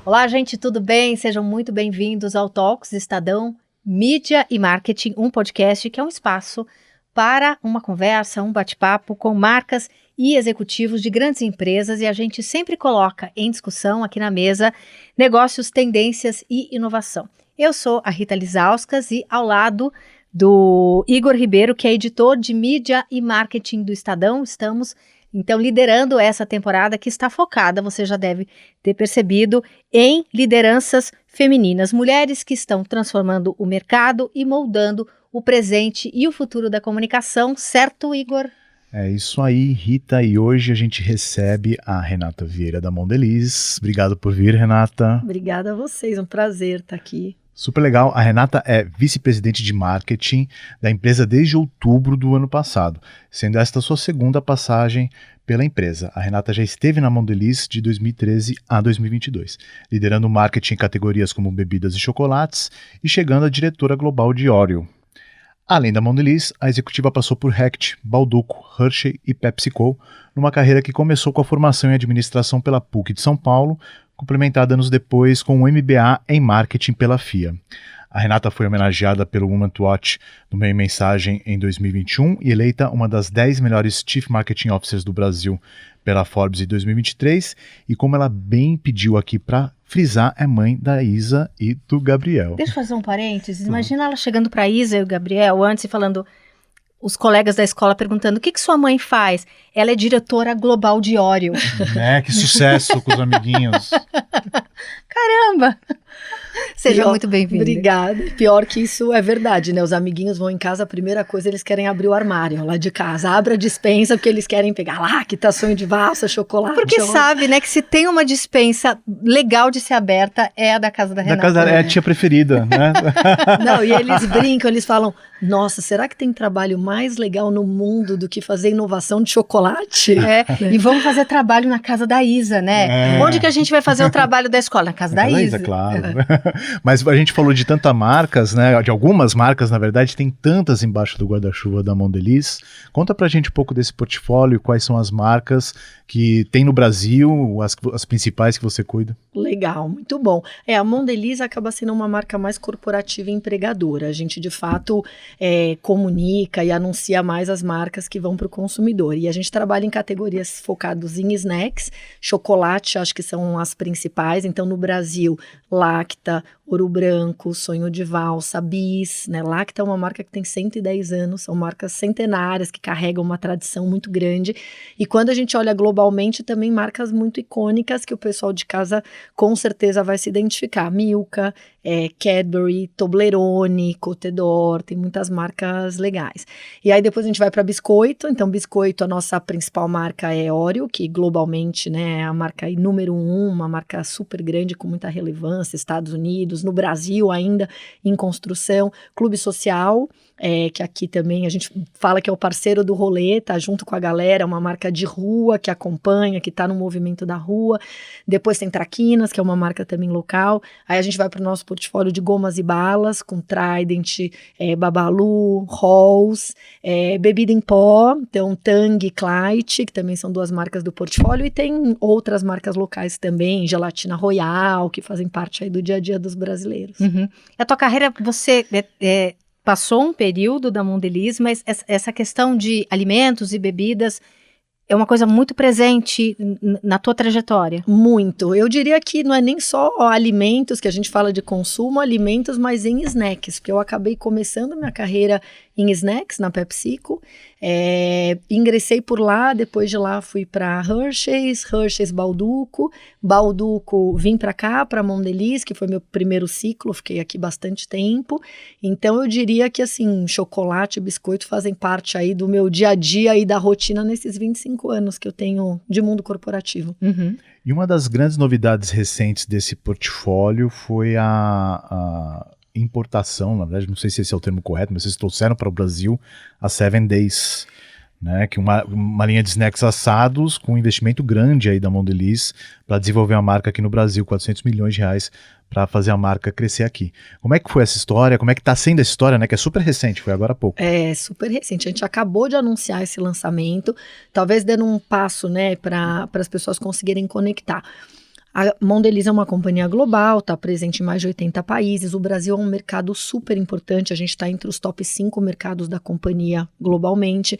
Olá, gente, tudo bem? Sejam muito bem-vindos ao Talks Estadão Mídia e Marketing, um podcast que é um espaço para uma conversa, um bate-papo com marcas e executivos de grandes empresas, e a gente sempre coloca em discussão aqui na mesa negócios, tendências e inovação. Eu sou a Rita Lizauskas e ao lado do Igor Ribeiro, que é editor de mídia e marketing do Estadão, estamos então liderando essa temporada que está focada, você já deve ter percebido, em lideranças femininas, mulheres que estão transformando o mercado e moldando o presente e o futuro da comunicação, certo, Igor? É isso aí, Rita, e hoje a gente recebe a Renata Vieira da Mondelez. Obrigado por vir, Renata. Obrigada a vocês, um prazer estar aqui. Super legal. A Renata é vice-presidente de marketing da empresa desde outubro do ano passado, sendo esta a sua segunda passagem pela empresa. A Renata já esteve na Mondelez de 2013 a 2022, liderando o marketing em categorias como bebidas e chocolates e chegando a diretora global de Oreo. Além da Mondelez, a executiva passou por Reckitt, Bauducco, Hershey e PepsiCo, numa carreira que começou com a formação em administração pela PUC de São Paulo, complementada anos depois com um MBA em marketing pela FIA. A Renata foi homenageada pelo Women to Watch no Meio Mensagem em 2021 e eleita uma das 10 melhores Chief Marketing Officers do Brasil pela Forbes em 2023. E como ela bem pediu aqui para frisar, é mãe da Isa e do Gabriel. Deixa eu fazer um parênteses. Imagina ela chegando para a Isa e o Gabriel antes e falando, os colegas da escola perguntando, o que sua mãe faz? Ela é diretora global de Oreo. Que sucesso com os amiguinhos. Caramba! Seja muito bem-vinda. Obrigada. Pior que isso é verdade, né? Os amiguinhos vão em casa, a primeira coisa, eles querem abrir o armário lá de casa. Abre a despensa, porque eles querem pegar lá, que tá sonho de valsa, chocolate. Porque sabe, né, que se tem uma despensa legal de ser aberta, é a da casa da Renata. Da casa é a tia preferida, né? Não, e eles brincam, eles falam, nossa, será que tem trabalho mais legal no mundo do que fazer inovação de chocolate? E vamos fazer trabalho na casa da Isa, né? Onde que a gente vai fazer o trabalho da escola? Na casa da Isa. Claro. Mas a gente falou de tantas marcas, né? De algumas marcas, na verdade, tem tantas embaixo do guarda-chuva da Mondelez. Conta pra gente um pouco desse portfólio, quais são as marcas que tem no Brasil, as principais que você cuida. Legal, muito bom. A Mondelez acaba sendo uma marca mais corporativa e empregadora. A gente, de fato, comunica e anuncia mais as marcas que vão para o consumidor. E a gente trabalha em categorias focadas em snacks, chocolate, acho que são as principais. Então, no Brasil, Lacta, Ouro Branco, Sonho de Valsa, Bis, né? Lacta é uma marca que tem 110 anos, são marcas centenárias que carregam uma tradição muito grande. E quando a gente olha globalmente, também marcas muito icônicas que o pessoal de casa com certeza vai se identificar. Milka, Cadbury, Toblerone, Côte d'Or, tem muitas marcas legais. E aí depois a gente vai para biscoito. Então, biscoito, a nossa principal marca é Oreo, que globalmente, né, é a marca número 1, uma marca super grande com muita relevância, Estados Unidos, no Brasil ainda em construção. Clube Social, que aqui também a gente fala que é o parceiro do rolê, tá junto com a galera, uma marca de rua que acompanha, que tá no movimento da rua. Depois tem Traquinas, que é uma marca também local. Aí a gente vai para o nosso portfólio de gomas e balas, com Trident, Babalu, Halls, bebida em pó, então Tang e Clyde, que também são duas marcas do portfólio, e tem outras marcas locais também, Gelatina Royal, que fazem parte aí do dia a dia dos brasileiros. Uhum. A tua carreira, você passou um período da Mondelez, mas essa questão de alimentos e bebidas é uma coisa muito presente na tua trajetória. Muito. Eu diria que não é nem só alimentos, que a gente fala de consumo, alimentos, mas em snacks, porque eu acabei começando minha carreira em snacks na PepsiCo, ingressei por lá, depois de lá fui para Hershey's Bauducco, vim para cá, para Mondelez, que foi meu primeiro ciclo, fiquei aqui bastante tempo. Então eu diria que assim, chocolate e biscoito fazem parte aí do meu dia a dia e da rotina nesses 25 anos que eu tenho de mundo corporativo. Uhum. E uma das grandes novidades recentes desse portfólio foi a importação, na verdade, não sei se esse é o termo correto, mas vocês trouxeram para o Brasil a 7 Days, né, que uma linha de snacks assados com um investimento grande aí da Mondelez para desenvolver a marca aqui no Brasil, 400 milhões de reais para fazer a marca crescer aqui. Como é que foi essa história? Como é que está sendo essa história, né, que é super recente, foi agora há pouco. É super recente, a gente acabou de anunciar esse lançamento, talvez dando um passo, né, para as pessoas conseguirem conectar. A Mondelez é uma companhia global, está presente em mais de 80 países. O Brasil é um mercado super importante, a gente está entre os top 5 mercados da companhia globalmente.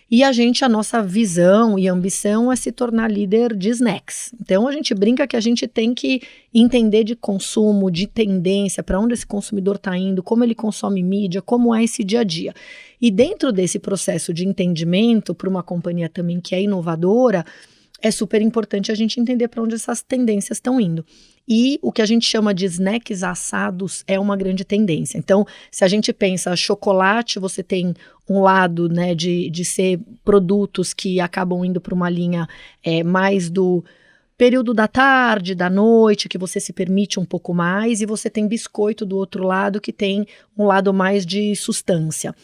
E a nossa visão e ambição é se tornar líder de snacks. Então a gente brinca que a gente tem que entender de consumo, de tendência, para onde esse consumidor está indo, como ele consome mídia, como é esse dia a dia. E dentro desse processo de entendimento, para uma companhia também que é inovadora, é super importante a gente entender para onde essas tendências estão indo. E o que a gente chama de snacks assados é uma grande tendência. Então, se a gente pensa chocolate, você tem um lado, né, de ser produtos que acabam indo para uma linha mais do período da tarde, da noite, que você se permite um pouco mais, e você tem biscoito do outro lado, que tem um lado mais de substância.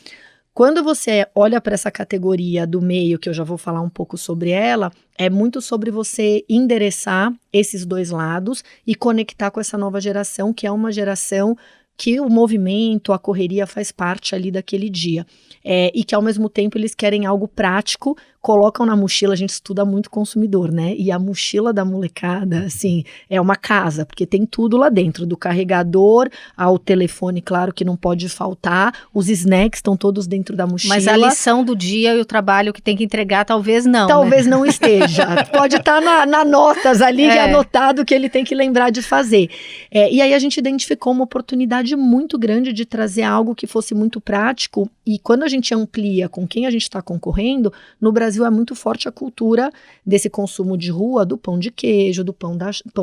Quando você olha para essa categoria do meio, que eu já vou falar um pouco sobre ela, é muito sobre você endereçar esses dois lados e conectar com essa nova geração, que é uma geração que o movimento, a correria faz parte ali daquele dia. E que ao mesmo tempo eles querem algo prático, colocam na mochila, a gente estuda muito consumidor, né? E a mochila da molecada, assim, é uma casa, porque tem tudo lá dentro, do carregador ao telefone, claro que não pode faltar, os snacks estão todos dentro da mochila. Mas a lição do dia e o trabalho que tem que entregar, talvez não. Talvez não esteja. Pode estar na notas ali, anotado que ele tem que lembrar de fazer. E aí a gente identificou uma oportunidade muito grande de trazer algo que fosse muito prático, e quando a gente amplia com quem a gente está concorrendo, no Brasil é muito forte a cultura desse consumo de rua, do pão de queijo, do pão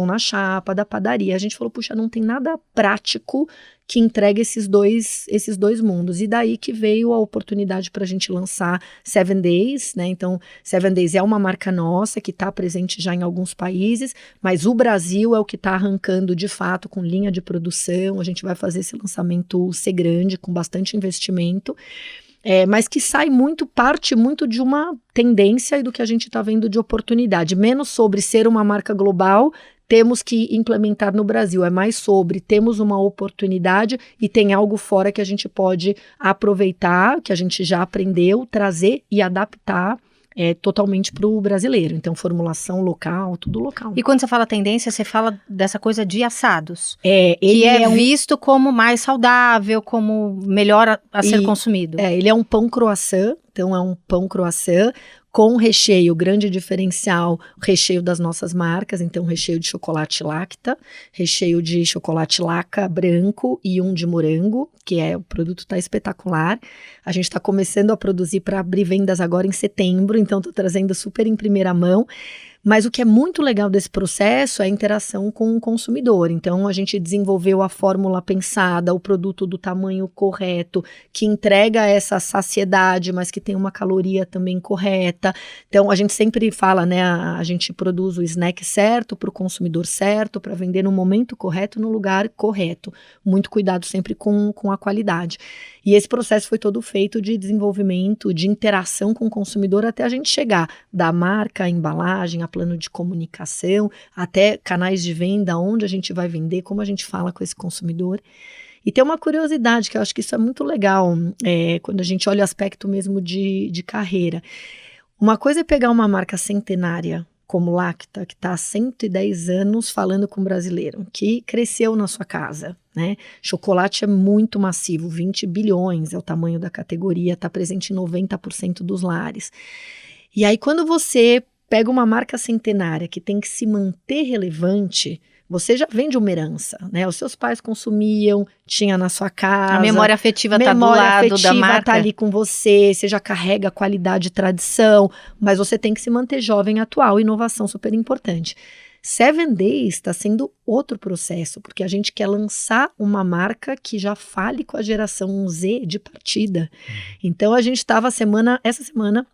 na chapa, da padaria. A gente falou, puxa, não tem nada prático que entregue esses dois mundos. E daí que veio a oportunidade para a gente lançar 7 Days, né? Então, 7 Days é uma marca nossa que está presente já em alguns países, mas o Brasil é o que está arrancando de fato com linha de produção. A gente vai fazer esse lançamento ser grande, com bastante investimento. Mas que parte muito de uma tendência e do que a gente está vendo de oportunidade, menos sobre ser uma marca global, temos que implementar no Brasil, é mais sobre temos uma oportunidade e tem algo fora que a gente pode aproveitar, que a gente já aprendeu, trazer e adaptar totalmente para o brasileiro. Então, formulação local, tudo local. E quando você fala tendência, você fala dessa coisa de assados. Ele é visto como mais saudável, como melhor a ser consumido. Ele é um pão croissant, então é um pão croissant com recheio, grande diferencial, recheio das nossas marcas, então recheio de chocolate Lacta, recheio de chocolate Laca branco e um de morango, que o produto está espetacular. A gente está começando a produzir para abrir vendas agora em setembro, então estou trazendo super em primeira mão. Mas o que é muito legal desse processo é a interação com o consumidor. Então, a gente desenvolveu a fórmula pensada, o produto do tamanho correto, que entrega essa saciedade, mas que tem uma caloria também correta. Então, a gente sempre fala, né? A gente produz o snack certo para o consumidor certo, para vender no momento correto, no lugar correto. Muito cuidado sempre com a qualidade. E esse processo foi todo feito de desenvolvimento, de interação com o consumidor, até a gente chegar da marca, a embalagem, a plano de comunicação, até canais de venda, onde a gente vai vender, como a gente fala com esse consumidor. E tem uma curiosidade, que eu acho que isso é muito legal, quando a gente olha o aspecto mesmo de carreira. Uma coisa é pegar uma marca centenária, como Lacta, que está há 110 anos falando com o brasileiro, que cresceu na sua casa, né? Chocolate é muito massivo, 20 bilhões é o tamanho da categoria, está presente em 90% dos lares. E aí, quando você pega uma marca centenária que tem que se manter relevante, você já vem de uma herança, né? Os seus pais consumiam, tinha na sua casa. A memória afetiva está do lado da marca. Está ali com você já carrega qualidade e tradição, mas você tem que se manter jovem, atual, inovação super importante. 7 Days está sendo outro processo, porque a gente quer lançar uma marca que já fale com a geração Z de partida. Então, a gente estava essa semana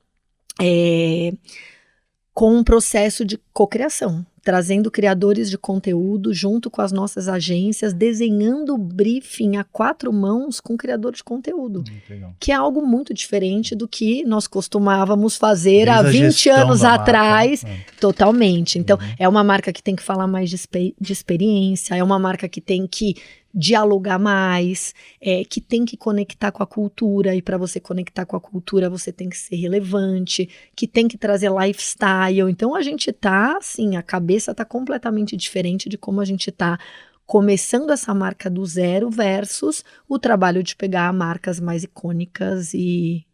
com um processo de cocriação, trazendo criadores de conteúdo junto com as nossas agências, desenhando o briefing a 4 mãos com criador de conteúdo, que é algo muito diferente do que nós costumávamos fazer há 20 anos atrás, totalmente. Então, é uma marca que tem que falar mais de experiência, é uma marca que tem que dialogar mais, que tem que conectar com a cultura, e para você conectar com a cultura você tem que ser relevante, que tem que trazer lifestyle. Então a gente tá, assim, a cabeça tá completamente diferente de como a gente tá começando essa marca do zero versus o trabalho de pegar marcas mais icônicas e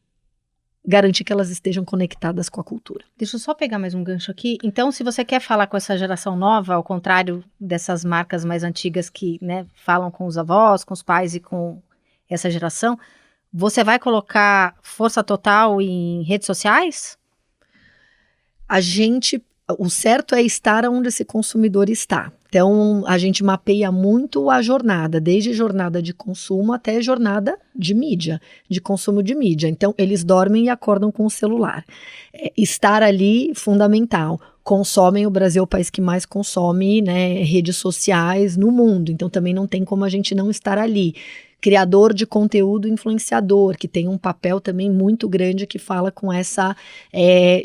garantir que elas estejam conectadas com a cultura. Deixa eu só pegar mais um gancho aqui. Então, se você quer falar com essa geração nova, ao contrário dessas marcas mais antigas que, né, falam com os avós, com os pais e com essa geração, você vai colocar força total em redes sociais? O certo é estar onde esse consumidor está. Então, a gente mapeia muito a jornada, desde jornada de consumo até jornada de mídia, de consumo de mídia. Então, eles dormem e acordam com o celular. Estar ali, fundamental. Consomem, o Brasil é o país que mais consome, né, redes sociais no mundo. Então, também não tem como a gente não estar ali. Criador de conteúdo, influenciador, que tem um papel também muito grande que fala com essa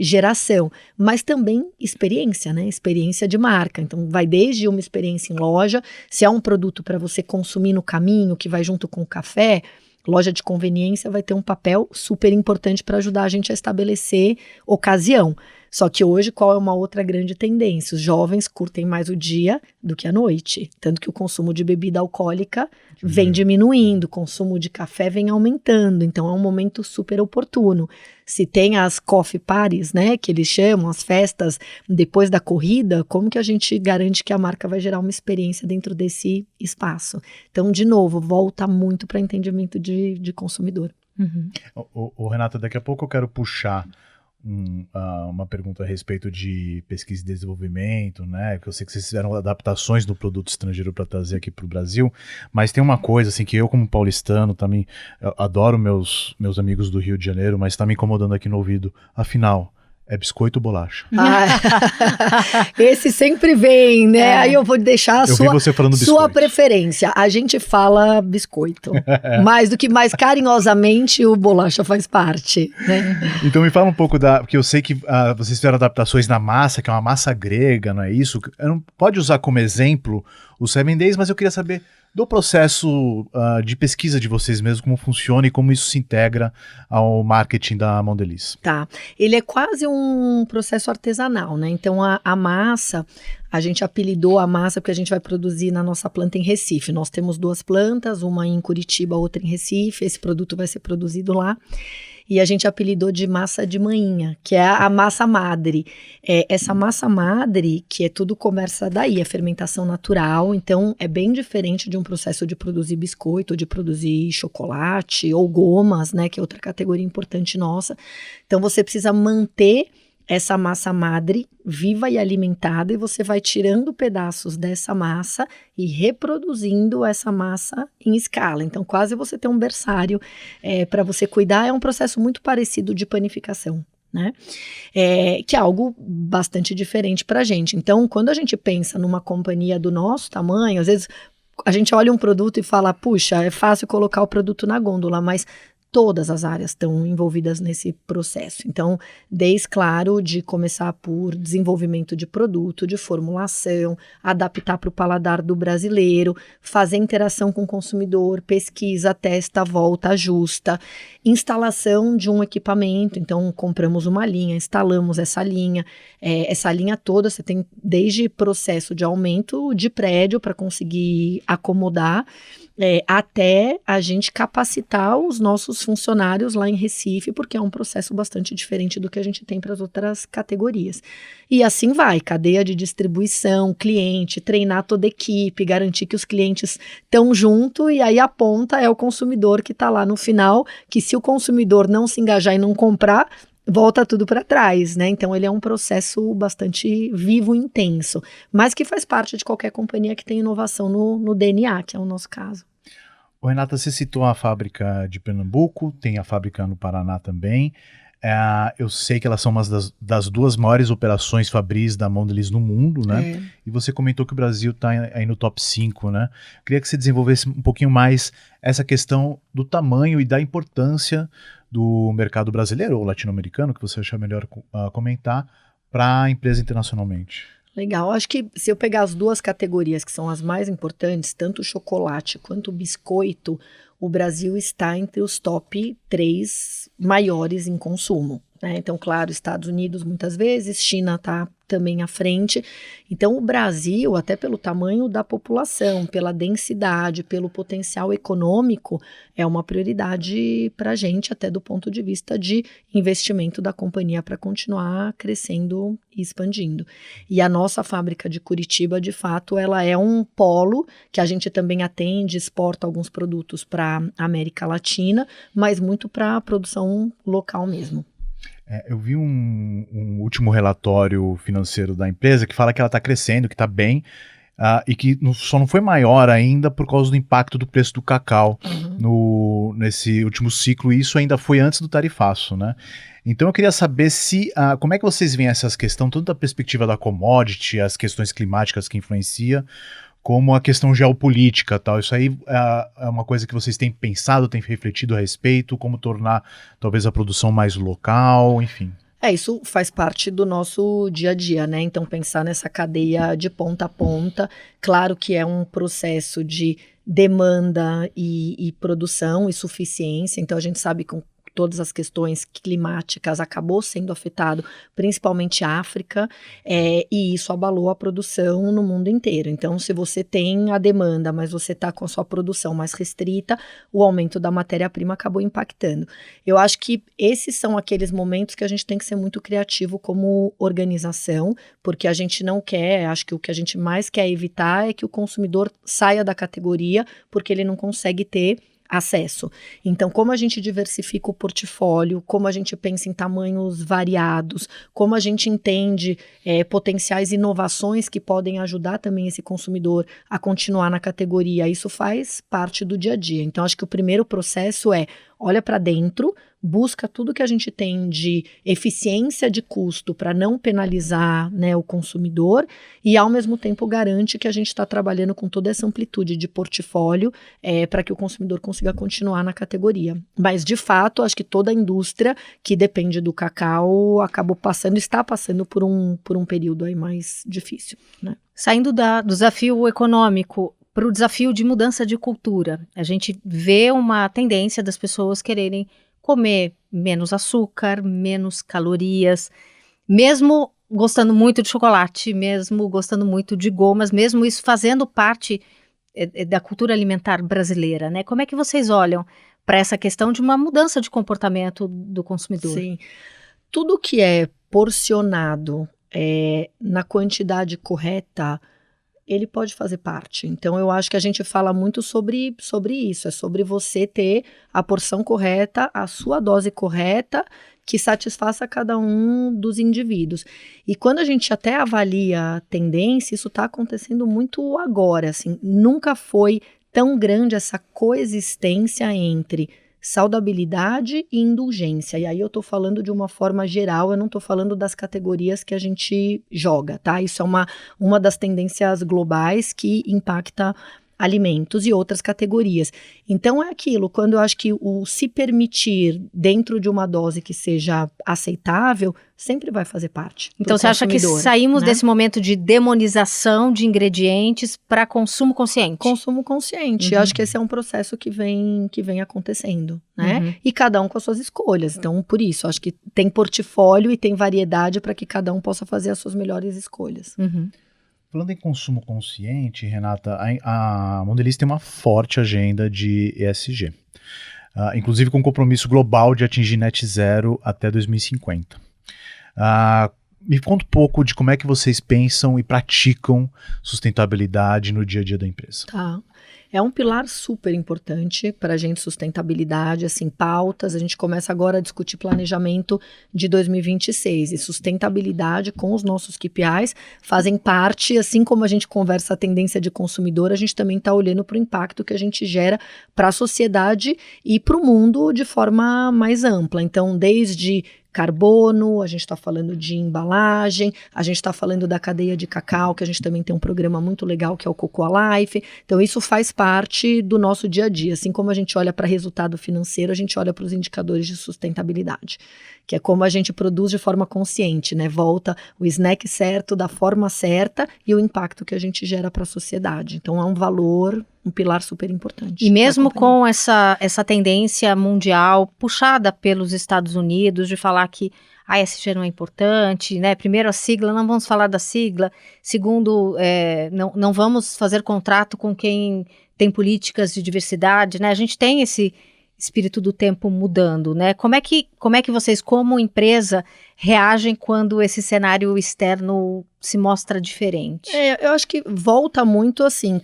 geração. Mas também experiência, né? Experiência de marca. Então, vai desde uma experiência em loja, se é um produto para você consumir no caminho, que vai junto com o café, loja de conveniência vai ter um papel super importante para ajudar a gente a estabelecer ocasião. Só que hoje, qual é uma outra grande tendência? Os jovens curtem mais o dia do que a noite. Tanto que o consumo de bebida alcoólica vem diminuindo, o consumo de café vem aumentando. Então, é um momento super oportuno. Se tem as coffee parties, né, que eles chamam, as festas depois da corrida, como que a gente garante que a marca vai gerar uma experiência dentro desse espaço? Então, de novo, volta muito para entendimento de consumidor. Uhum. Renata, daqui a pouco eu quero puxar uma pergunta a respeito de pesquisa e desenvolvimento, né? Que eu sei que vocês fizeram adaptações do produto estrangeiro para trazer aqui para o Brasil, mas tem uma coisa assim que eu, como paulistano, também adoro meus amigos do Rio de Janeiro, mas está me incomodando aqui no ouvido. Afinal, é biscoito ou bolacha? Esse sempre vem, né? Aí eu vou deixar a sua preferência. A gente fala biscoito. Mais do que mais carinhosamente, o bolacha faz parte, né? Então me fala um pouco porque eu sei que vocês fizeram adaptações na massa, que é uma massa grega, não é isso? Pode usar como exemplo o 7 Days, mas eu queria saber do processo de pesquisa de vocês mesmos, como funciona e como isso se integra ao marketing da Mondelez. Tá, ele é quase um processo artesanal, né? Então a massa, a gente apelidou a massa porque a gente vai produzir na nossa planta em Recife. Nós temos 2 plantas, uma em Curitiba, outra em Recife. Esse produto vai ser produzido lá. E a gente apelidou de massa de manhinha, que é a massa madre. Essa massa madre, que tudo começa daí, a fermentação natural, então é bem diferente de um processo de produzir biscoito, ou de produzir chocolate, ou gomas, né, que é outra categoria importante nossa. Então você precisa manter essa massa madre viva e alimentada, e você vai tirando pedaços dessa massa e reproduzindo essa massa em escala. Então, quase você tem um berçário para você cuidar. É um processo muito parecido de panificação, né? Que é algo bastante diferente para a gente. Então, quando a gente pensa numa companhia do nosso tamanho, às vezes a gente olha um produto e fala, puxa, é fácil colocar o produto na gôndola, mas todas as áreas estão envolvidas nesse processo. Então, desde, claro, de começar por desenvolvimento de produto, de formulação, adaptar para o paladar do brasileiro, fazer interação com o consumidor, pesquisa, testa, volta, ajusta, instalação de um equipamento. Então, compramos uma linha, instalamos essa linha toda, você tem desde processo de aumento de prédio para conseguir acomodar, até a gente capacitar os nossos funcionários lá em Recife, porque é um processo bastante diferente do que a gente tem para as outras categorias. E assim vai, cadeia de distribuição, cliente, treinar toda a equipe, garantir que os clientes estão junto, e aí a ponta é o consumidor que está lá no final, que se o consumidor não se engajar e não comprar, volta tudo para trás, né? Então ele é um processo bastante vivo e intenso, mas que faz parte de qualquer companhia que tem inovação no DNA, que é o nosso caso. Renata, você citou a fábrica de Pernambuco, tem a fábrica no Paraná também. Eu sei que elas são uma das 2 maiores operações fabris da Mondelez no mundo, né? E você comentou que o Brasil está aí no top 5, né? Queria que você desenvolvesse um pouquinho mais essa questão do tamanho e da importância do mercado brasileiro ou latino-americano, que você achar melhor comentar, para a empresa internacionalmente. Legal, acho que se eu pegar as duas categorias que são as mais importantes, tanto o chocolate quanto o biscoito, o Brasil está entre os top 3 maiores em consumo, né? Então, claro, Estados Unidos muitas vezes, China está também à frente. Então, o Brasil, até pelo tamanho da população, pela densidade, pelo potencial econômico, é uma prioridade para a gente, até do ponto de vista de investimento da companhia para continuar crescendo e expandindo. E a nossa fábrica de Curitiba, de fato, ela é um polo que a gente também atende, exporta alguns produtos para a América Latina, mas muito para a produção local mesmo. Eu vi um último relatório financeiro da empresa que fala que ela está crescendo, que está bem, e que só não foi maior ainda por causa do impacto do preço do cacau nesse último ciclo, e isso ainda foi antes do tarifaço, né? Então eu queria saber como é que vocês veem essas questões, tanto da perspectiva da commodity, as questões climáticas que influenciam, como a questão geopolítica, tal. Isso aí é uma coisa que vocês têm pensado, têm refletido a respeito, como tornar talvez a produção mais local, enfim. Isso faz parte do nosso dia a dia, né? Então, pensar nessa cadeia de ponta a ponta, claro que é um processo de demanda e produção e suficiência, então a gente sabe que com todas as questões climáticas acabou sendo afetado, principalmente a África, e isso abalou a produção no mundo inteiro. Então, se você tem a demanda, mas você está com a sua produção mais restrita, o aumento da matéria-prima acabou impactando. Eu acho que esses são aqueles momentos que a gente tem que ser muito criativo como organização, porque a gente não quer, acho que o que a gente mais quer evitar é que o consumidor saia da categoria porque ele não consegue ter acesso. Então, como a gente diversifica o portfólio, como a gente pensa em tamanhos variados, como a gente entende potenciais inovações que podem ajudar também esse consumidor a continuar na categoria, isso faz parte do dia a dia. Então, acho que o primeiro processo olha para dentro, busca tudo que a gente tem de eficiência de custo para não penalizar, né, o consumidor, e ao mesmo tempo garante que a gente está trabalhando com toda essa amplitude de portfólio para que o consumidor consiga continuar na categoria. Mas, de fato, acho que toda a indústria que depende do cacau está passando por um período aí mais difícil, né? Saindo do desafio econômico para o desafio de mudança de cultura, a gente vê uma tendência das pessoas quererem comer menos açúcar, menos calorias, mesmo gostando muito de chocolate, mesmo gostando muito de gomas, mesmo isso fazendo parte da cultura alimentar brasileira, né? Como é que vocês olham para essa questão de uma mudança de comportamento do consumidor? Sim, tudo que é porcionado na quantidade correta, ele pode fazer parte. Então, eu acho que a gente fala muito sobre isso, é sobre você ter a porção correta, a sua dose correta, que satisfaça cada um dos indivíduos. E quando a gente até avalia a tendência, isso está acontecendo muito agora, assim, nunca foi tão grande essa coexistência entre saudabilidade e indulgência. E aí eu estou falando de uma forma geral, eu não estou falando das categorias que a gente joga, tá? Isso é uma das tendências globais que impacta alimentos e outras categorias. Então é aquilo, quando eu acho que o se permitir dentro de uma dose que seja aceitável, sempre vai fazer parte. Então você acha que saímos desse momento de demonização de ingredientes para consumo consciente? Consumo consciente. Eu acho que esse é um processo que vem acontecendo, né? E cada um com as suas escolhas. Então, por isso, acho que tem portfólio e tem variedade para que cada um possa fazer as suas melhores escolhas. Falando em consumo consciente, Renata, a Mondelez tem uma forte agenda de ESG, inclusive com um compromisso global de atingir net zero até 2050. Me conta um pouco de como é que vocês pensam e praticam sustentabilidade no dia a dia da empresa. Tá. É um pilar super importante para a gente, sustentabilidade, assim, pautas. A gente começa agora a discutir planejamento de 2026 e sustentabilidade com os nossos KPIs fazem parte, assim como a gente conversa a tendência de consumidor, a gente também está olhando para o impacto que a gente gera para a sociedade e para o mundo de forma mais ampla. Então, desde carbono, a gente está falando de embalagem, a gente está falando da cadeia de cacau, que a gente também tem um programa muito legal que é o Cocoa Life. Então isso faz parte do nosso dia a dia. Assim como a gente olha para resultado financeiro, a gente olha para os indicadores de sustentabilidade, que é como a gente produz de forma consciente, né? Volta o snack certo, da forma certa e o impacto que a gente gera para a sociedade. Então é um valor, um pilar super importante. E mesmo com essa tendência mundial puxada pelos Estados Unidos de falar que a ESG não é importante, né? Primeiro a sigla, não vamos falar da sigla. Segundo, não vamos fazer contrato com quem tem políticas de diversidade, né? A gente tem esse espírito do tempo mudando, né? Como é que vocês, como empresa, reagem quando esse cenário externo se mostra diferente? Eu acho que volta muito assim,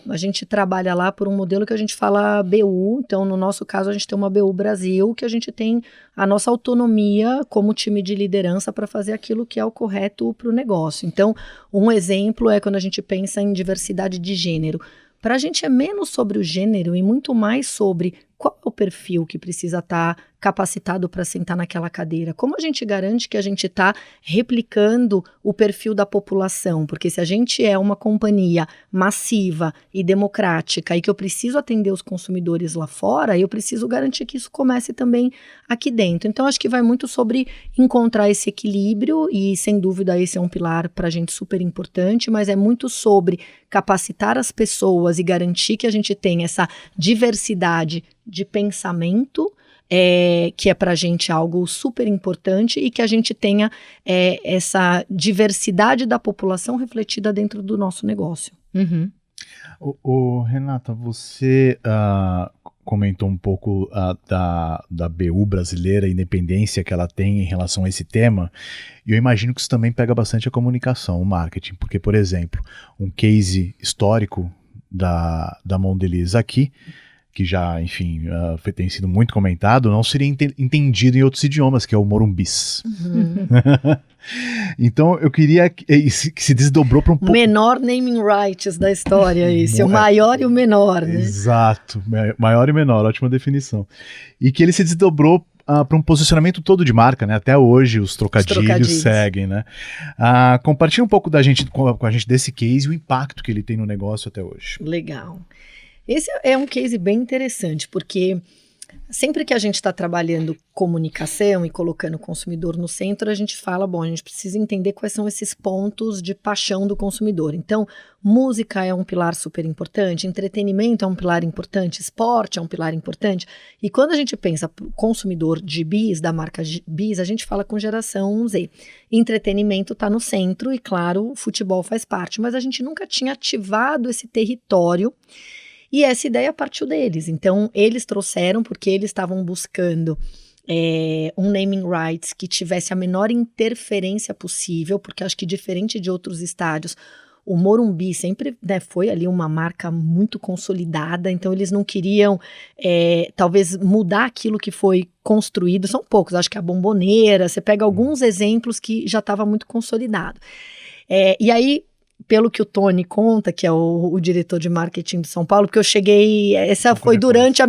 a gente trabalha lá por um modelo que a gente fala BU, então no nosso caso a gente tem uma BU Brasil, que a gente tem a nossa autonomia como time de liderança para fazer aquilo que é o correto para o negócio. Então, um exemplo é quando a gente pensa em diversidade de gênero. Para a gente é menos sobre o gênero e muito mais sobre qual é o perfil que precisa estar capacitado para sentar naquela cadeira. Como a gente garante que a gente está replicando o perfil da população? Porque se a gente é uma companhia massiva e democrática e que eu preciso atender os consumidores lá fora, eu preciso garantir que isso comece também aqui dentro. Então, acho que vai muito sobre encontrar esse equilíbrio e, sem dúvida, esse é um pilar para a gente super importante, mas é muito sobre capacitar as pessoas e garantir que a gente tenha essa diversidade de pensamento, que é para a gente algo super importante e que a gente tenha essa diversidade da população refletida dentro do nosso negócio. Uhum. Renata, você comentou um pouco da BU brasileira, a independência que ela tem em relação a esse tema, e eu imagino que isso também pega bastante a comunicação, o marketing, porque, por exemplo, um case histórico da Mondelez aqui, que já, enfim, tem sido muito comentado, não seria entendido em outros idiomas, que é o morumbis. Uhum. Então, eu queria que se desdobrou para um pouco... Menor naming rights da história, esse, o maior e o menor, né? Exato, maior e menor, ótima definição. E que ele se desdobrou para um posicionamento todo de marca, né? Até hoje os trocadilhos seguem, né? Compartilha um pouco com a gente desse case e o impacto que ele tem no negócio até hoje. Legal. Esse é um case bem interessante, porque sempre que a gente está trabalhando comunicação e colocando o consumidor no centro, a gente fala, a gente precisa entender quais são esses pontos de paixão do consumidor. Então, música é um pilar super importante, entretenimento é um pilar importante, esporte é um pilar importante. E quando a gente pensa para o consumidor de bis, da marca bis, a gente fala com geração Z. Entretenimento está no centro e, claro, o futebol faz parte, mas a gente nunca tinha ativado esse território. E essa ideia partiu deles. Então, eles trouxeram, porque eles estavam buscando um naming rights que tivesse a menor interferência possível, porque acho que diferente de outros estádios, o Morumbi sempre foi ali uma marca muito consolidada, então eles não queriam talvez mudar aquilo que foi construído. São poucos, acho que a Bombonera, você pega alguns exemplos que já estava muito consolidado. E aí, pelo que o Tony conta, que é o diretor de marketing de São Paulo, porque eu cheguei, essa foi durante o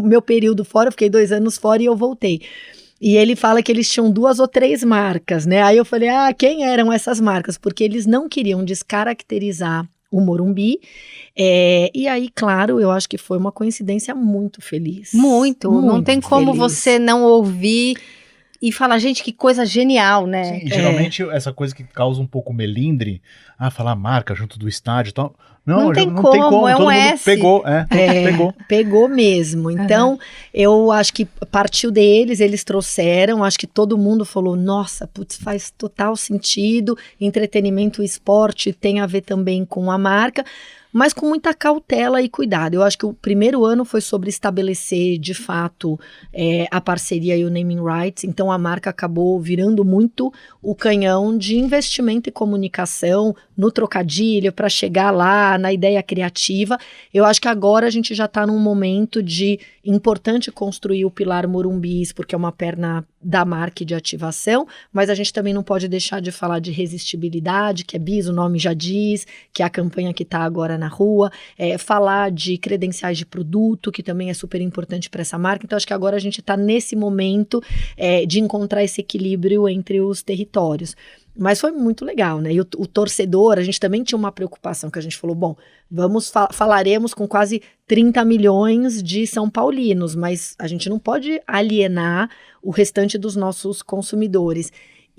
meu período fora, eu fiquei 2 anos fora e eu voltei. E ele fala que eles tinham 2 ou 3 marcas, né? Aí eu falei, quem eram essas marcas? Porque eles não queriam descaracterizar o Morumbi. E aí, claro, eu acho que foi uma coincidência muito feliz. Muito não tem como feliz. você não ouvir e falar, gente, que coisa genial, né? Sim, geralmente essa coisa que causa um pouco melindre, falar marca junto do estádio e tal. Não tem como, é todo um mundo S. pegou, pegou. Pegou mesmo. Então, eu acho que partiu deles, eles trouxeram, acho que todo mundo falou, nossa, putz, faz total sentido, entretenimento e esporte tem a ver também com a marca, mas com muita cautela e cuidado. Eu acho que o primeiro ano foi sobre estabelecer, de fato, a parceria e o naming rights, então a marca acabou virando muito o canhão de investimento e comunicação no trocadilho, para chegar lá, na ideia criativa. Eu acho que agora a gente já está num momento de importante construir o pilar Morumbis, porque é uma perna da marca e de ativação, mas a gente também não pode deixar de falar de resistibilidade, que é BIS, o nome já diz, que é a campanha que está agora na rua, falar de credenciais de produto, que também é super importante para essa marca. Então, acho que agora a gente está nesse momento de encontrar esse equilíbrio entre os territórios. Mas foi muito legal, né? E o torcedor, a gente também tinha uma preocupação, que a gente falou, bom, falaremos com quase 30 milhões de São Paulinos, mas a gente não pode alienar o restante dos nossos consumidores.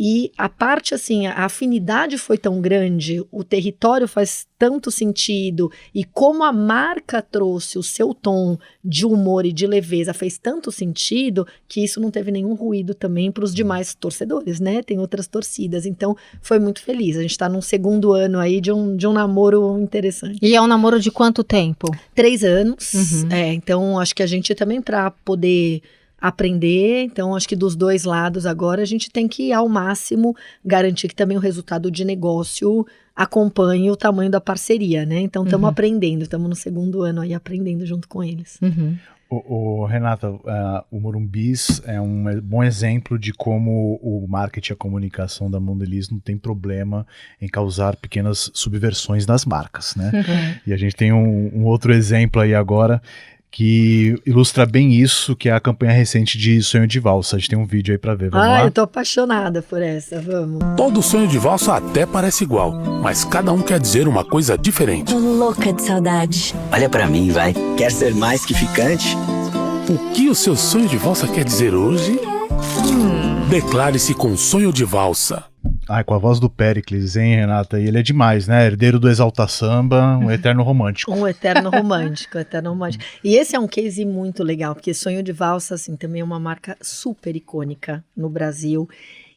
E a parte, assim, a afinidade foi tão grande, o território faz tanto sentido, e como a marca trouxe o seu tom de humor e de leveza, fez tanto sentido, que isso não teve nenhum ruído também para os demais torcedores, né? Tem outras torcidas, então foi muito feliz. A gente está num segundo ano aí de um namoro interessante. E é um namoro de quanto tempo? 3 anos, então acho que a gente também, para poder aprender, então acho que dos dois lados agora a gente tem que ao máximo garantir que também o resultado de negócio acompanhe o tamanho da parceria, né? Então estamos aprendendo, estamos no segundo ano aí aprendendo junto com eles. Renata, o Morumbis é um bom exemplo de como o marketing e a comunicação da Mondelez não tem problema em causar pequenas subversões das marcas, né? E a gente tem um outro exemplo aí agora que ilustra bem isso, que é a campanha recente de Sonho de Valsa. A gente tem um vídeo aí pra ver, vamos lá? Eu tô apaixonada por essa, vamos. Todo sonho de valsa até parece igual, mas cada um quer dizer uma coisa diferente. Tô louca de saudade. Olha pra mim, vai. Quer ser mais que ficante? O que o seu sonho de valsa quer dizer hoje? Declare-se com Sonho de Valsa. Com a voz do Péricles, hein, Renata? E ele é demais, né? Herdeiro do Exalta Samba, um eterno romântico. Um eterno romântico. E esse é um case muito legal, porque Sonho de Valsa, assim, também é uma marca super icônica no Brasil.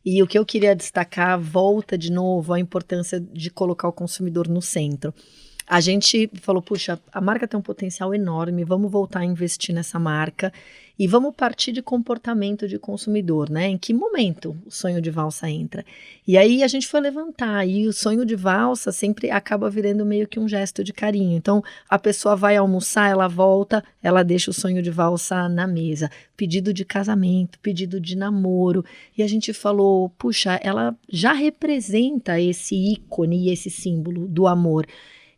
E o que eu queria destacar, volta de novo, a importância de colocar o consumidor no centro. A gente falou, puxa, a marca tem um potencial enorme, vamos voltar a investir nessa marca e vamos partir de comportamento de consumidor, né? Em que momento o Sonho de Valsa entra? E aí a gente foi levantar, e o Sonho de Valsa sempre acaba virando meio que um gesto de carinho. Então, a pessoa vai almoçar, ela volta, ela deixa o Sonho de Valsa na mesa. Pedido de casamento, pedido de namoro. E a gente falou, puxa, ela já representa esse ícone e esse símbolo do amor.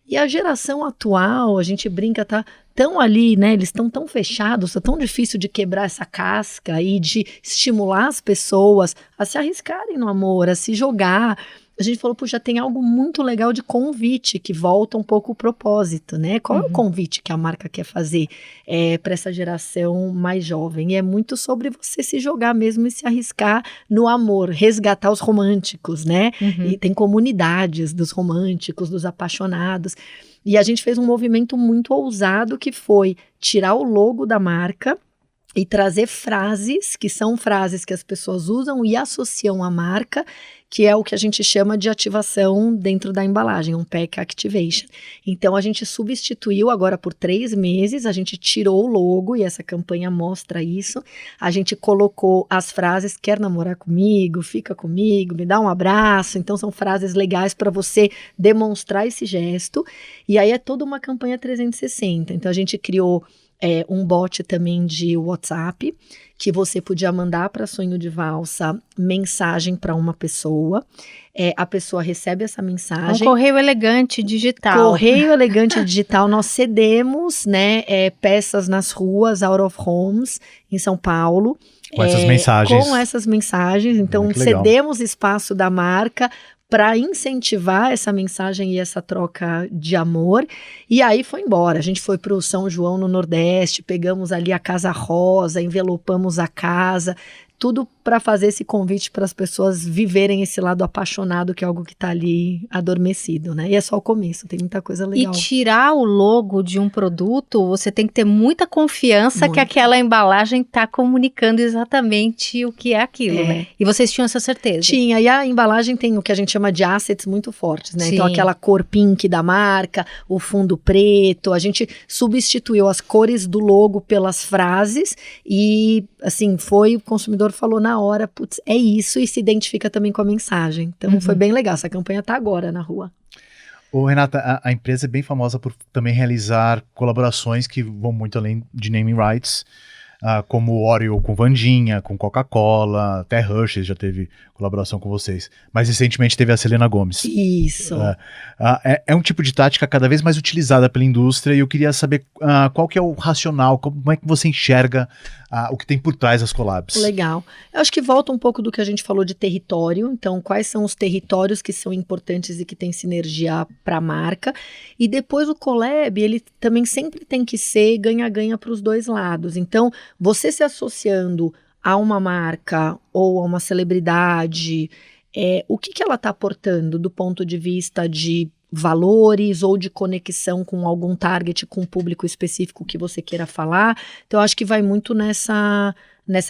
E a geração atual, a gente brinca, tá tão ali, né? Eles estão tão fechados, tá tão difícil de quebrar essa casca e de estimular as pessoas a se arriscarem no amor, a se jogar. A gente falou, puxa, tem algo muito legal de convite, que volta um pouco o propósito, né? Qual é o convite que a marca quer fazer para essa geração mais jovem? E é muito sobre você se jogar mesmo e se arriscar no amor, resgatar os românticos, né? E tem comunidades dos românticos, dos apaixonados. E a gente fez um movimento muito ousado, que foi tirar o logo da marca e trazer frases, que são frases que as pessoas usam e associam à marca, que é o que a gente chama de ativação dentro da embalagem, um pack activation. Então a gente substituiu agora por 3 meses, a gente tirou o logo, e essa campanha mostra isso. A gente colocou as frases, quer namorar comigo, fica comigo, me dá um abraço. Então são frases legais para você demonstrar esse gesto. E aí é toda uma campanha 360. Então a gente criou um bot também de WhatsApp, que você podia mandar para Sonho de Valsa mensagem para uma pessoa. A pessoa recebe essa mensagem. Um correio elegante digital. Correio elegante digital. Nós cedemos, né, peças nas ruas, out of homes, em São Paulo. Com essas mensagens. Com essas mensagens. Então, cedemos espaço da marca para incentivar essa mensagem e essa troca de amor. E aí foi embora. A gente foi para o São João, no Nordeste, pegamos ali a Casa Rosa, envelopamos a casa, tudo para fazer esse convite para as pessoas viverem esse lado apaixonado, que é algo que está ali adormecido, né? E é só o começo, tem muita coisa legal. E tirar o logo de um produto, você tem que ter muita confiança que aquela embalagem está comunicando exatamente o que é aquilo, né? E vocês tinham essa certeza? Tinha, e a embalagem tem o que a gente chama de assets muito fortes, né? Sim. Então aquela cor pink da marca, o fundo preto, a gente substituiu as cores do logo pelas frases e, assim, o consumidor falou na hora, putz, é isso, e se identifica também com a mensagem. Então foi bem legal, essa campanha tá agora na rua. Renata, a empresa é bem famosa por também realizar colaborações que vão muito além de naming rights. como Oreo com Wandinha, com Coca-Cola, até Hershey's já teve colaboração com vocês. Mais recentemente teve a Selena Gomez. Isso. É um tipo de tática cada vez mais utilizada pela indústria e eu queria saber qual que é o racional, como é que você enxerga o que tem por trás das collabs. Legal. Eu acho que volta um pouco do que a gente falou de território. Então, quais são os territórios que são importantes e que tem sinergia para a marca? E depois o collab, ele também sempre tem que ser ganha-ganha para os dois lados. Então, você se associando a uma marca ou a uma celebridade, o que ela está aportando do ponto de vista de valores ou de conexão com algum target, com um público específico que você queira falar. Então, eu acho que vai muito nessa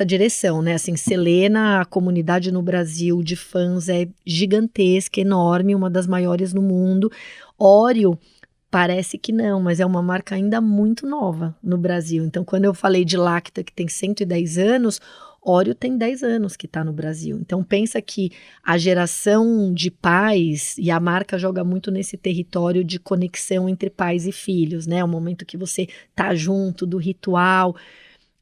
direção, né? Assim, Selena, a comunidade no Brasil de fãs é gigantesca, enorme, uma das maiores no mundo. Oreo, parece que não, mas é uma marca ainda muito nova no Brasil. Então, quando eu falei de Lacta, que tem 110 anos, Oreo tem 10 anos que está no Brasil. Então, pensa que a geração de pais, e a marca joga muito nesse território de conexão entre pais e filhos, né? É o momento que você tá junto do ritual,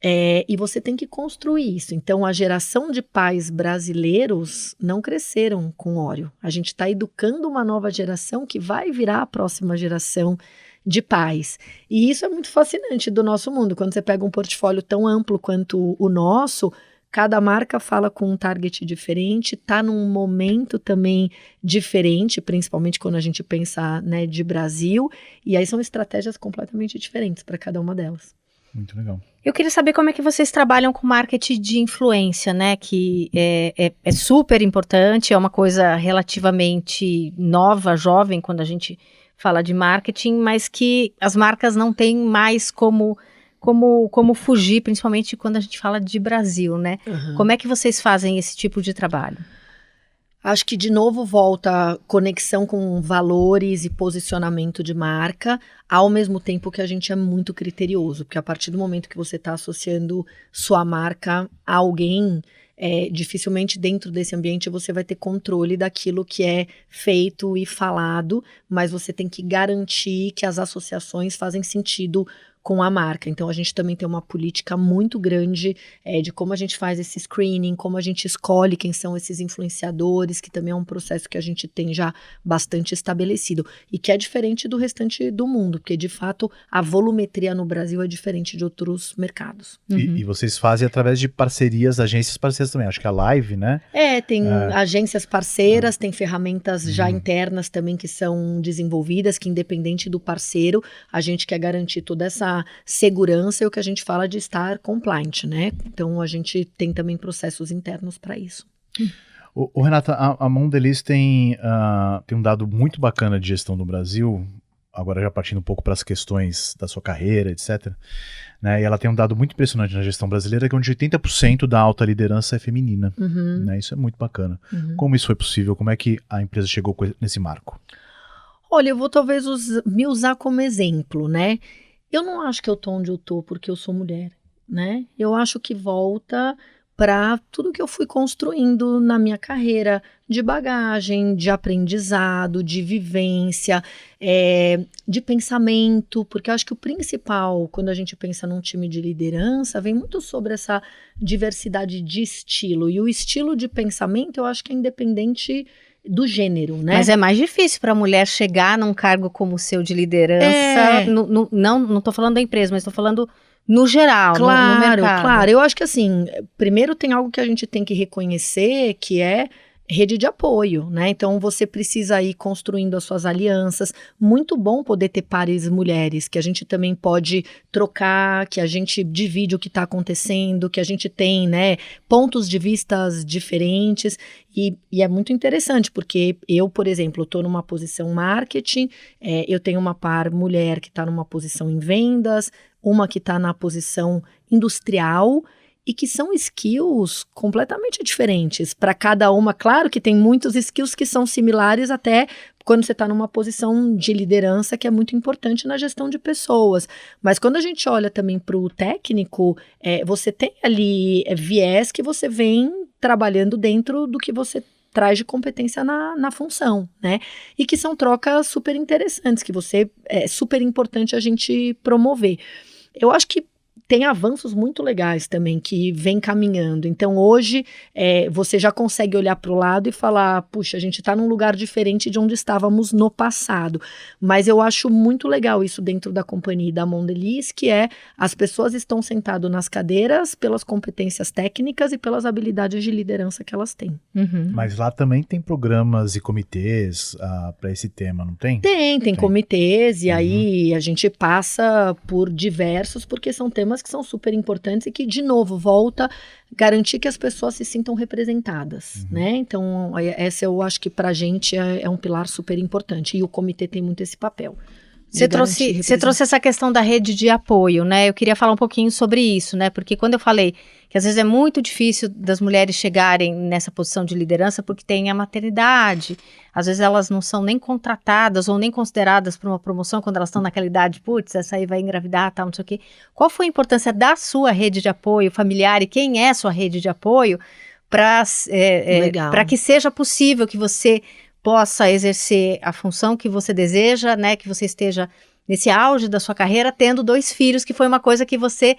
e você tem que construir isso. Então, a geração de pais brasileiros não cresceram com Oreo. A gente está educando uma nova geração que vai virar a próxima geração de pais. E isso é muito fascinante do nosso mundo. Quando você pega um portfólio tão amplo quanto o nosso, cada marca fala com um target diferente, está num momento também diferente, principalmente quando a gente pensa, né, de Brasil, e aí são estratégias completamente diferentes para cada uma delas. Muito legal. Eu queria saber como é que vocês trabalham com marketing de influência, né? Que é super importante, é uma coisa relativamente nova, jovem, quando a gente fala de marketing, mas que as marcas não têm mais como fugir, principalmente quando a gente fala de Brasil, né? Uhum. Como é que vocês fazem esse tipo de trabalho? Acho que de novo volta a conexão com valores e posicionamento de marca, ao mesmo tempo que a gente é muito criterioso, porque a partir do momento que você está associando sua marca a alguém, dificilmente dentro desse ambiente você vai ter controle daquilo que é feito e falado, mas você tem que garantir que as associações fazem sentido com a marca. Então, a gente também tem uma política muito grande de como a gente faz esse screening, como a gente escolhe quem são esses influenciadores, que também é um processo que a gente tem já bastante estabelecido e que é diferente do restante do mundo, porque, de fato, a volumetria no Brasil é diferente de outros mercados. Uhum. E vocês fazem através de parcerias, agências parceiras também. Acho que a Live, né? Tem agências parceiras, tem ferramentas já internas também que são desenvolvidas, que independente do parceiro, a gente quer garantir toda essa segurança e o que a gente fala de estar compliant, né? Então, a gente tem também processos internos para isso. Renata, a Mondelez tem um dado muito bacana de gestão no Brasil, agora já partindo um pouco para as questões da sua carreira, etc. Né? E ela tem um dado muito impressionante na gestão brasileira, que é onde 80% da alta liderança é feminina. Uhum. Né? Isso é muito bacana. Uhum. Como isso foi possível? Como é que a empresa chegou nesse marco? Olha, eu vou talvez me usar como exemplo, né? Eu não acho que eu tô onde eu tô porque eu sou mulher, né? Eu acho que volta para tudo que eu fui construindo na minha carreira de bagagem, de aprendizado, de vivência, de pensamento, porque eu acho que o principal, quando a gente pensa num time de liderança, vem muito sobre essa diversidade de estilo. E o estilo de pensamento, eu acho que é independente do gênero, né? Mas é mais difícil para a mulher chegar num cargo como o seu de liderança. Não estou falando da empresa, mas estou falando no geral, no mercado. Claro. Eu acho que assim, primeiro tem algo que a gente tem que reconhecer, que é rede de apoio, né? Então você precisa ir construindo as suas alianças. Muito bom poder ter pares mulheres, que a gente também pode trocar, que a gente divide o que está acontecendo, que a gente tem, né, pontos de vistas diferentes. E é muito interessante, porque eu, por exemplo, estou numa posição marketing, eu tenho uma par mulher que está numa posição em vendas, uma que está na posição industrial, e que são skills completamente diferentes para cada uma. Claro que tem muitos skills que são similares até quando você está numa posição de liderança, que é muito importante na gestão de pessoas. Mas quando a gente olha também para o técnico, você tem ali viés que você vem trabalhando dentro do que você traz de competência na função, né? E que são trocas super interessantes, que é super importante a gente promover. Eu acho que tem avanços muito legais também que vem caminhando. Então, hoje, você já consegue olhar para o lado e falar, puxa, a gente está num lugar diferente de onde estávamos no passado. Mas eu acho muito legal isso dentro da companhia da Mondelez, que as pessoas estão sentadas nas cadeiras pelas competências técnicas e pelas habilidades de liderança que elas têm. Mas lá também tem programas e comitês para esse tema, não tem? Tem comitês, e aí a gente passa por diversos, porque são temas que são super importantes e que, de novo, volta a garantir que as pessoas se sintam representadas, né? Então, essa eu acho que pra gente é um pilar super importante, e o comitê tem muito esse papel. Você trouxe essa questão da rede de apoio, né? Eu queria falar um pouquinho sobre isso, né? Porque quando eu falei que às vezes é muito difícil das mulheres chegarem nessa posição de liderança porque tem a maternidade, às vezes elas não são nem contratadas ou nem consideradas para uma promoção quando elas estão naquela idade, putz, essa aí vai engravidar, tal, não sei o quê. Qual foi a importância da sua rede de apoio familiar e quem é a sua rede de apoio para que seja possível que você possa exercer a função que você deseja, né, que você esteja nesse auge da sua carreira, tendo 2 filhos, que foi uma coisa que você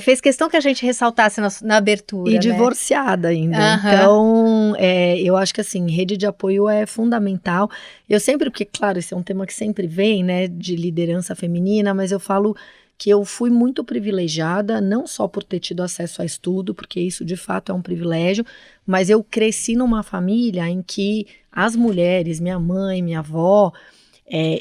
fez questão que a gente ressaltasse na abertura. E divorciada ainda. Então, eu acho que assim, rede de apoio é fundamental. Eu sempre, porque claro, esse é um tema que sempre vem, né, de liderança feminina, mas eu falo que eu fui muito privilegiada, não só por ter tido acesso a estudo, porque isso de fato é um privilégio, mas eu cresci numa família em que as mulheres, minha mãe, minha avó,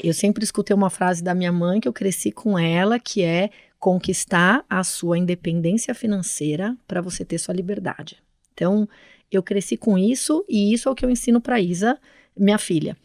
eu sempre escutei uma frase da minha mãe que eu cresci com ela, que é conquistar a sua independência financeira para você ter sua liberdade. Então, eu cresci com isso, e isso é o que eu ensino para Isa, minha filha.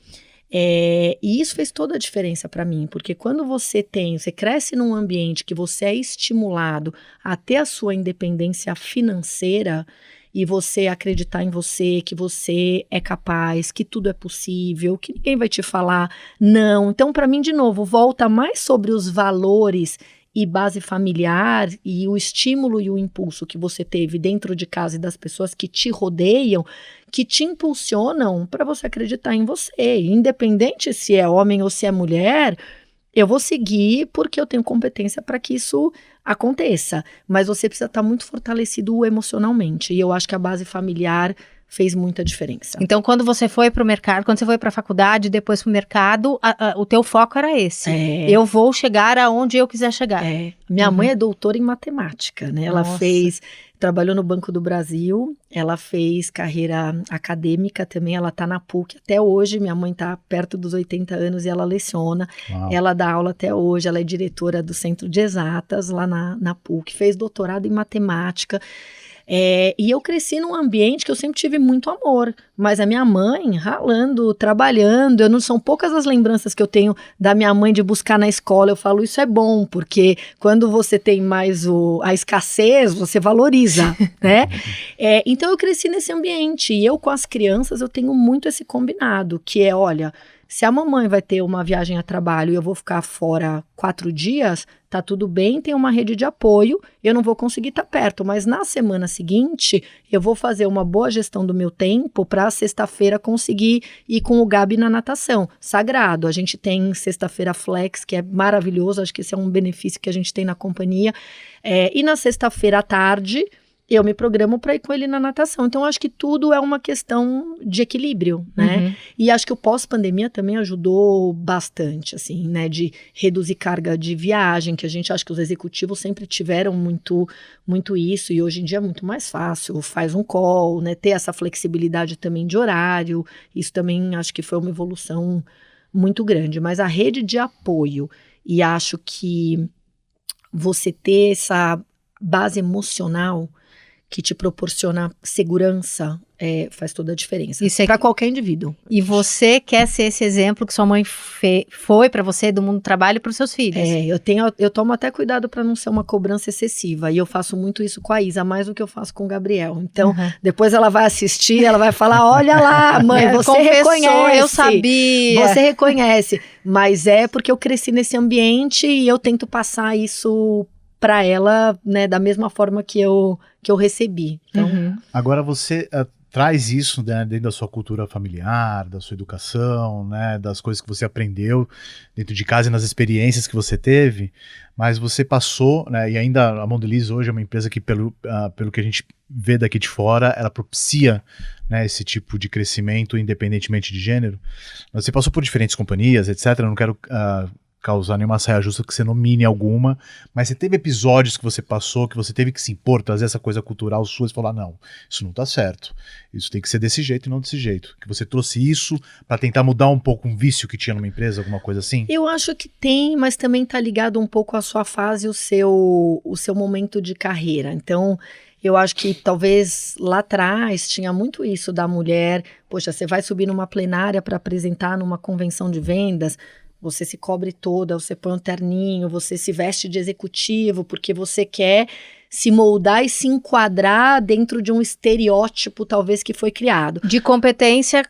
E isso fez toda a diferença para mim, porque quando você cresce num ambiente que você é estimulado a ter a sua independência financeira e você acreditar em você, que você é capaz, que tudo é possível, que ninguém vai te falar não. Então, para mim, de novo, volta mais sobre os valores e base familiar e o estímulo e o impulso que você teve dentro de casa e das pessoas que te rodeiam, que te impulsionam para você acreditar em você. Independente se é homem ou se é mulher, eu vou seguir porque eu tenho competência para que isso aconteça. Mas você precisa estar muito fortalecido emocionalmente. E eu acho que a base familiar fez muita diferença. Então, quando você foi para o mercado, quando você foi para a faculdade, depois para o mercado, o teu foco era esse. Eu vou chegar aonde eu quiser chegar. Minha mãe é doutora em matemática, né? Ela trabalhou no Banco do Brasil, ela fez carreira acadêmica também, ela está na PUC até hoje, minha mãe está perto dos 80 anos e ela leciona, ela dá aula até hoje, ela é diretora do Centro de Exatas lá na PUC, fez doutorado em matemática. E eu cresci num ambiente que eu sempre tive muito amor, mas a minha mãe ralando, trabalhando, são poucas as lembranças que eu tenho da minha mãe de buscar na escola. Eu falo, isso é bom, porque quando você tem mais a escassez, você valoriza, né? Então eu cresci nesse ambiente, e eu com as crianças eu tenho muito esse combinado, que é, olha, se a mamãe vai ter uma viagem a trabalho e eu vou ficar fora 4 dias, tá tudo bem, tem uma rede de apoio, eu não vou conseguir estar perto, mas na semana seguinte eu vou fazer uma boa gestão do meu tempo para sexta-feira conseguir ir com o Gabi na natação. Sagrado, a gente tem sexta-feira flex, que é maravilhoso, acho que esse é um benefício que a gente tem na companhia, e na sexta-feira à tarde eu me programo para ir com ele na natação. Então, acho que tudo é uma questão de equilíbrio, né? E acho que o pós-pandemia também ajudou bastante, assim, né? De reduzir carga de viagem, que a gente acha que os executivos sempre tiveram muito, muito isso, e hoje em dia é muito mais fácil. Faz um call, né? Ter essa flexibilidade também de horário, isso também acho que foi uma evolução muito grande. Mas a rede de apoio, e acho que você ter essa base emocional que te proporciona segurança, faz toda a diferença. Isso para qualquer indivíduo. E você quer ser esse exemplo que sua mãe foi para você do mundo do trabalho e para os seus filhos. Eu tomo até cuidado para não ser uma cobrança excessiva, e eu faço muito isso com a Isa, mais do que eu faço com o Gabriel. Então, depois ela vai assistir, ela vai falar, olha lá, mãe, você reconhece. Eu sabia. Você reconhece. Mas é porque eu cresci nesse ambiente e eu tento passar isso para ela, né, da mesma forma que eu recebi. Então, Agora você traz isso, né, dentro da sua cultura familiar, da sua educação, né, das coisas que você aprendeu dentro de casa e nas experiências que você teve, mas você passou, né, e ainda a Mondelez hoje é uma empresa que, pelo que a gente vê daqui de fora, ela propicia, né, esse tipo de crescimento independentemente de gênero. Você passou por diferentes companhias, etc. Eu não quero causar nenhuma saia justa que você nomine alguma, mas você teve episódios que você passou, que você teve que se impor, trazer essa coisa cultural sua e falar, não, isso não tá certo, isso tem que ser desse jeito e não desse jeito, que você trouxe isso para tentar mudar um pouco um vício que tinha numa empresa, alguma coisa assim? Eu acho que tem, mas também tá ligado um pouco à sua fase, o seu momento de carreira. Então, eu acho que talvez lá atrás tinha muito isso da mulher, poxa, você vai subir numa plenária para apresentar numa convenção de vendas, você se cobre toda, você põe um terninho, você se veste de executivo, porque você quer se moldar e se enquadrar dentro de um estereótipo, talvez, que foi criado. De competência,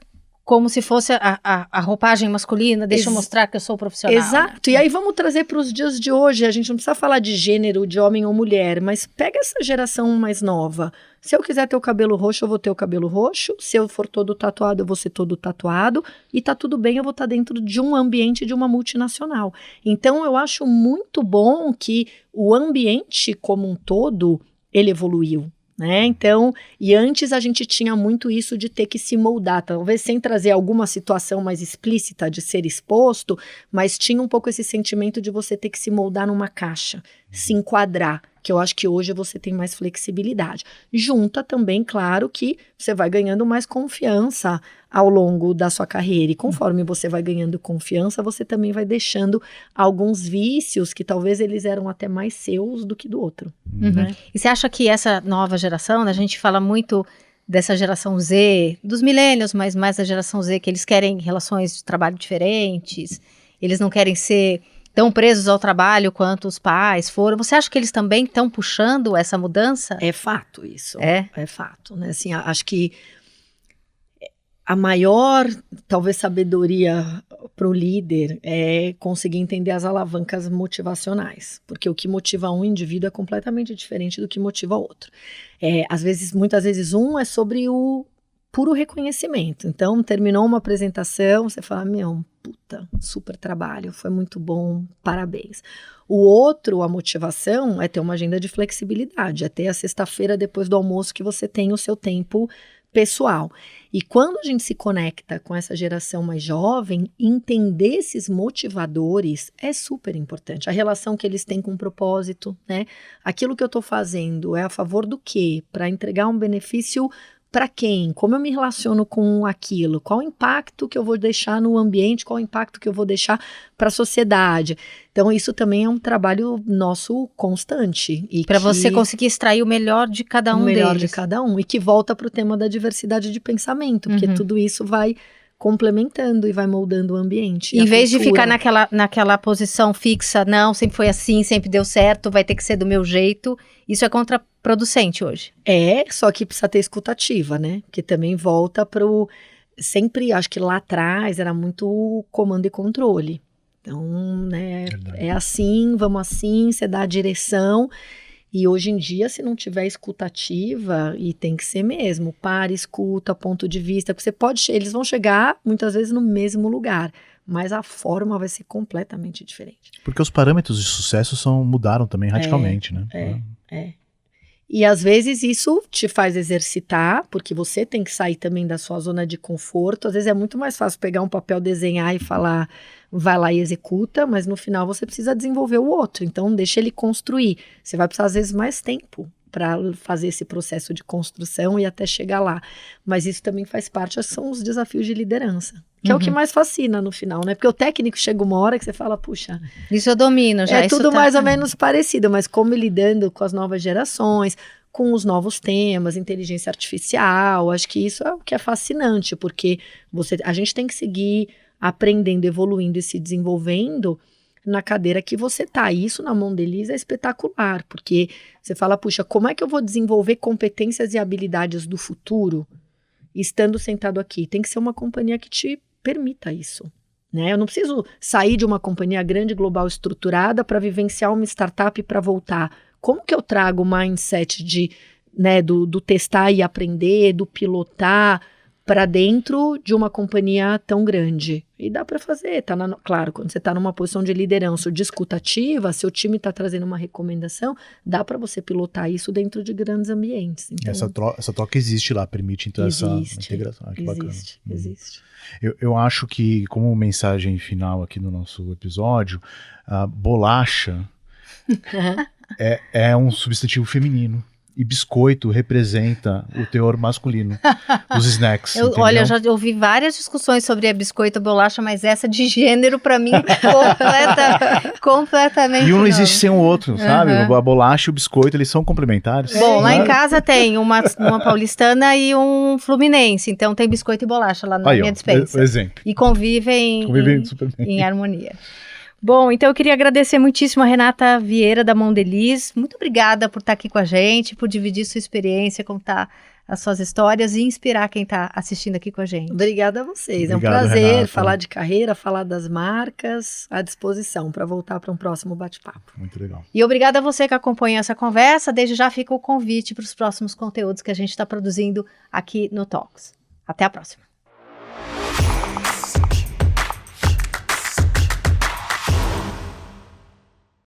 como se fosse a roupagem masculina, deixa eu mostrar que eu sou profissional. Exato, e aí vamos trazer para os dias de hoje, a gente não precisa falar de gênero, de homem ou mulher, mas pega essa geração mais nova. Se eu quiser ter o cabelo roxo, eu vou ter o cabelo roxo. Se eu for todo tatuado, eu vou ser todo tatuado. E tá tudo bem, eu vou estar dentro de um ambiente de uma multinacional. Então, eu acho muito bom que o ambiente como um todo, ele evoluiu, né? Então, e antes a gente tinha muito isso de ter que se moldar, talvez sem trazer alguma situação mais explícita de ser exposto, mas tinha um pouco esse sentimento de você ter que se moldar numa caixa, se enquadrar, que eu acho que hoje você tem mais flexibilidade. Junta também, claro, que você vai ganhando mais confiança ao longo da sua carreira, e conforme você vai ganhando confiança, você também vai deixando alguns vícios que talvez eles eram até mais seus do que do outro. Né? E você acha que essa nova geração, né, a gente fala muito dessa geração Z, dos millennials, mas mais da geração Z, que eles querem relações de trabalho diferentes, eles não querem ser tão presos ao trabalho quanto os pais foram. Você acha que eles também estão puxando essa mudança? É fato isso. É fato, né? Assim, acho que a maior, talvez, sabedoria para o líder é conseguir entender as alavancas motivacionais, porque o que motiva um indivíduo é completamente diferente do que motiva outro. Muitas vezes é sobre o puro reconhecimento. Então, terminou uma apresentação, você fala, puta, super trabalho, foi muito bom, parabéns. O outro, a motivação, é ter uma agenda de flexibilidade, é ter a sexta-feira depois do almoço que você tem o seu tempo pessoal. E quando a gente se conecta com essa geração mais jovem, entender esses motivadores é super importante. A relação que eles têm com o propósito, né? Aquilo que eu estou fazendo é a favor do quê? Para entregar um benefício para quem? Como eu me relaciono com aquilo? Qual o impacto que eu vou deixar no ambiente? Qual o impacto que eu vou deixar para a sociedade? Então, isso também é um trabalho nosso constante. Para você conseguir extrair o melhor de cada um deles. O melhor de cada um. E que volta para o tema da diversidade de pensamento, porque tudo isso vai complementando e vai moldando o ambiente. Em vez de ficar naquela posição fixa, não, sempre foi assim, sempre deu certo, vai ter que ser do meu jeito. Isso é contraproducente hoje. Só que precisa ter escutativa, né? Porque também volta pro... Sempre, acho que lá atrás era muito comando e controle. Então, né, é assim, vamos assim, você dá a direção. E hoje em dia, se não tiver escutativa, e tem que ser mesmo, para, escuta, ponto de vista, porque eles vão chegar muitas vezes no mesmo lugar, mas a forma vai ser completamente diferente. Porque os parâmetros de sucesso mudaram também radicalmente, né? E às vezes isso te faz exercitar, porque você tem que sair também da sua zona de conforto. Às vezes é muito mais fácil pegar um papel, desenhar e falar, vai lá e executa, mas no final você precisa desenvolver o outro. Então deixa ele construir. Você vai precisar às vezes mais tempo para fazer esse processo de construção e até chegar lá. Mas isso também faz parte, são os desafios de liderança. Que é o que mais fascina no final, né? Porque o técnico chega uma hora que você fala, puxa... Isso eu domino já. É tudo mais ou menos parecido, mas como lidando com as novas gerações, com os novos temas, inteligência artificial, acho que isso é o que é fascinante, porque a gente tem que seguir aprendendo, evoluindo e se desenvolvendo na cadeira que você tá. E isso na Mondelez é espetacular, porque você fala, puxa, como é que eu vou desenvolver competências e habilidades do futuro estando sentado aqui? Tem que ser uma companhia que te permita isso, né? Eu não preciso sair de uma companhia grande, global, estruturada para vivenciar uma startup para voltar. Como que eu trago o mindset de né, do testar e aprender, do pilotar para dentro de uma companhia tão grande. E dá para fazer, claro, quando você está numa posição de liderança ou de escutativa, seu time está trazendo uma recomendação, dá para você pilotar isso dentro de grandes ambientes. Então, essa troca existe lá, permite então essa integração. Que existe, bacana. Existe. Eu acho que, como mensagem final aqui no nosso episódio, a bolacha é um substantivo feminino. E biscoito representa o teor masculino dos snacks. Olha, eu já ouvi várias discussões sobre a biscoito e bolacha, mas essa de gênero, pra mim, completamente. E um não existe sem o outro, sabe? A bolacha e o biscoito, eles são complementares. Bom, lá em casa tem uma paulistana e um fluminense, então tem biscoito e bolacha lá na minha despensa. Exemplo. E convivem super bem. em harmonia. Bom, então eu queria agradecer muitíssimo a Renata Vieira da Mondelez. Muito obrigada por estar aqui com a gente, por dividir sua experiência, contar as suas histórias e inspirar quem está assistindo aqui com a gente. Obrigada a vocês. Obrigado, é um prazer Renata. falar de carreira, falar das marcas, à disposição para voltar para um próximo bate-papo. Muito legal. E obrigada a você que acompanhou essa conversa. Desde já fica o convite para os próximos conteúdos que a gente está produzindo aqui no Talks. Até a próxima.